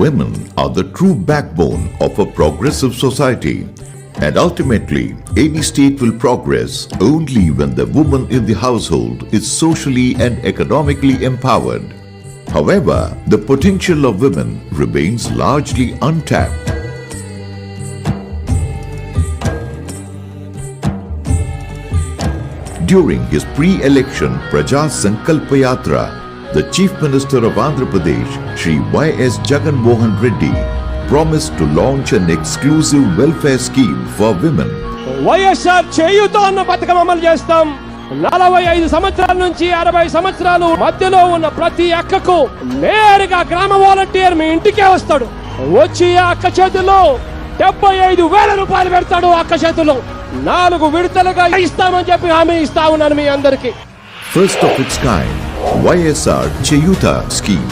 Women are the true backbone of a progressive society. And ultimately, any state will progress only when the woman in the household is socially and economically empowered. However, the potential of women remains largely untapped. During his pre-election Praja Sankalpa Yatra, the Chief Minister of Andhra Pradesh, Shri Y.S. Jagan Mohan Reddy, promised to launch an exclusive welfare scheme for women. YSR చేయూత అన్న పథకం అమలు చేస్తాం. 45 సంవత్సరాల నుంచి 60 సంవత్సరాలు మధ్యలో ఉన్న ప్రతి అక్కకు నేరుగా గ్రామ వాలంటీర్ మీ ఇంటికే వస్తాడు. వచ్చి ఆ అక్క చేతిలో 75,000 రూపాయలు పెడతాడు. అక్క చేతిలో 4 విడతలుగా ఇస్తామని చెప్పి హామీ ఇస్తా ఉన్నాను మీ అందరికి. First of its kind, YSR Cheyuta scheme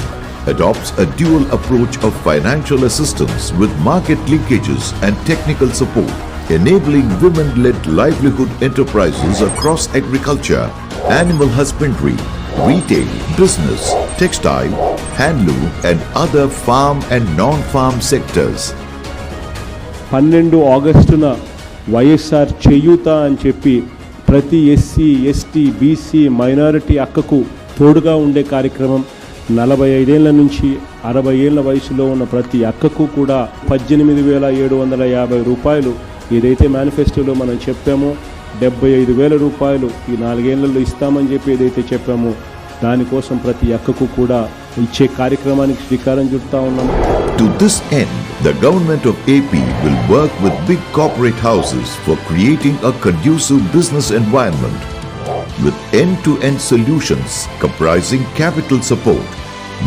adopts a dual approach of financial assistance with market linkages and technical support, enabling women-led livelihood enterprises across agriculture, animal husbandry, retail, business, textile, handloom and other farm and non-farm sectors. 12 ఆగస్టున YSR చేయూత అని చెప్పి ప్రతి SC, ST, BC, minority అక్కకు తోడుగా ఉండే కార్యక్రమం. 45 ఏళ్ల నుంచి 60 ఏళ్ల వయసులో ఉన్న ప్రతి అక్కకు కూడా 18,750 రూపాయలు ఏదైతే మేనిఫెస్టోలో మనం చెప్పామో 75,000 రూపాయలు ఈ 4 ఏళ్లలో ఇస్తామని చెప్పి ఏదైతే చెప్పామో దానికోసం ప్రతి అక్కకు కూడా ఇచ్చే కార్యక్రమానికి శ్రీకారం చుడతా ఉన్నాం. To this end, the government of AP will work with big corporate houses for creating a conducive business environment with end-to-end solutions comprising capital support,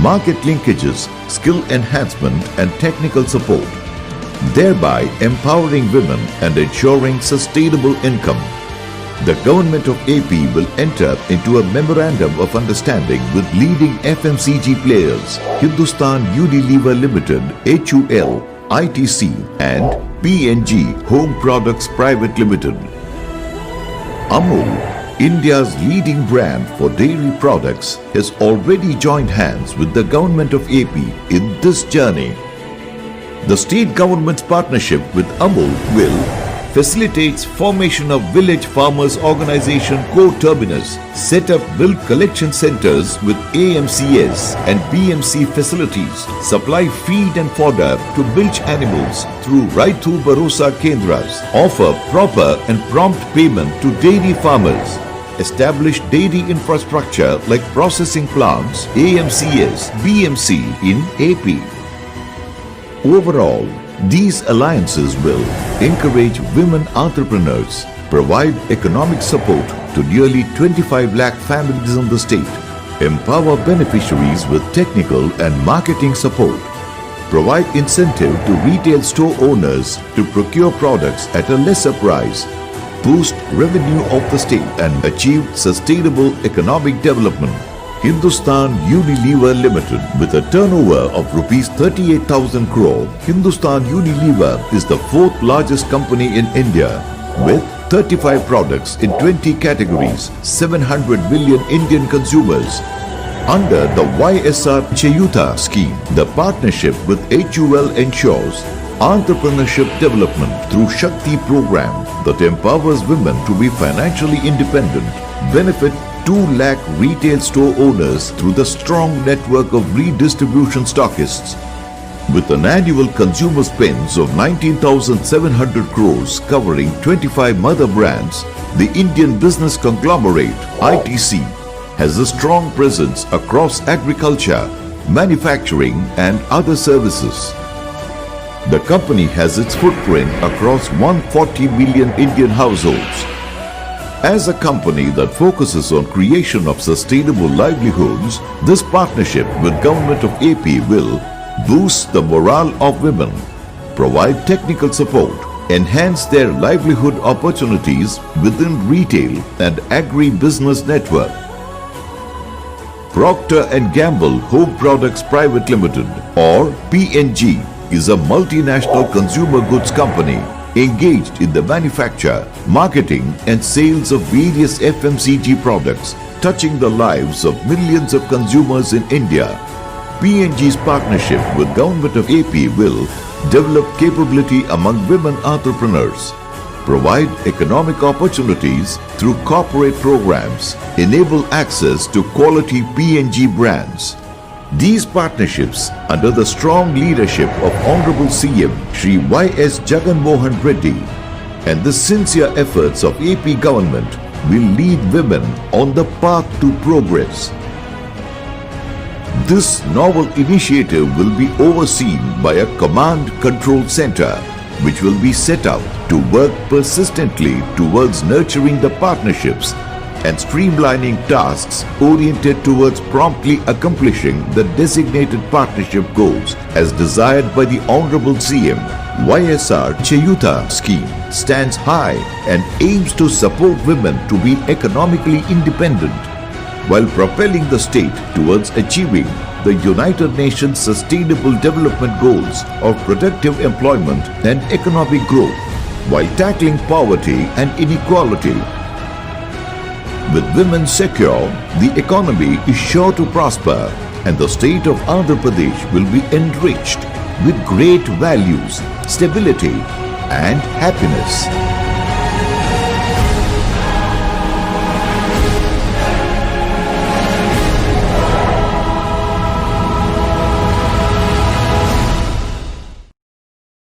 market linkages, skill enhancement and technical support, thereby empowering women and ensuring sustainable income. The government of AP will enter into a memorandum of understanding with leading FMCG players, Hindustan Unilever Limited, HUL, ITC and PNG Home Products Private Limited. Amul, India's leading brand for dairy products, has already joined hands with the government of AP in this journey. The state government's partnership with Amul will facilitates formation of Village Farmers Organization Core Terminus, set up milk collection centers with AMCS and BMC facilities, supply feed and fodder to milch animals through Raitu Bharosa Kendras, offer proper and prompt payment to dairy farmers, establish dairy infrastructure like processing plants, AMCS, BMC in AP. Overall, these alliances will encourage women entrepreneurs, provide economic support to nearly 25 lakh families in the state, empower beneficiaries with technical and marketing support, provide incentive to retail store owners to procure products at a lesser price, boost revenue of the state and achieve sustainable economic development. Hindustan Unilever Limited, with a turnover of rupees 38,000 crore, Hindustan Unilever is the 4th largest company in India with 35 products in 20 categories, 700 million Indian consumers. Under the YSR Cheyuta scheme, the partnership with HUL ensures entrepreneurship development through Shakti program that empowers women to be financially independent, benefit 2 lakh retail store owners through the strong network of redistribution stockists. With an annual consumer spends of 19,700 crores covering 25 mother brands, the Indian business conglomerate ITC has a strong presence across agriculture, manufacturing and other services. The company has its footprint across 140 million Indian households. As a company that focuses on creation of sustainable livelihoods, this partnership with Government of AP will boost the morale of women, provide technical support, enhance their livelihood opportunities within retail and agri-business network. Procter & Gamble Home Products Private Limited or PNG is a multinational consumer goods company engaged in the manufacture, marketing and sales of various FMCG products touching the lives of millions of consumers in India. PNG's partnership with Government of AP will develop capability among women entrepreneurs, provide economic opportunities through corporate programs, enable access to quality PNG brands. These partnerships, under the strong leadership of Honorable CM Shri Y.S. Jagan Mohan Reddy and the sincere efforts of AP government, will lead women on the path to progress. This novel initiative will be overseen by a command control center, which will be set up to work persistently towards nurturing the partnerships and streamlining tasks oriented towards promptly accomplishing the designated partnership goals as desired by the Honorable CM. YSR Chayuta scheme stands high and aims to support women to be economically independent while propelling the state towards achieving the United Nations Sustainable Development Goals of productive employment and economic growth, while tackling poverty and inequality. With women secure, the economy is sure to prosper and the state of Andhra Pradesh will be enriched with great values, stability and happiness.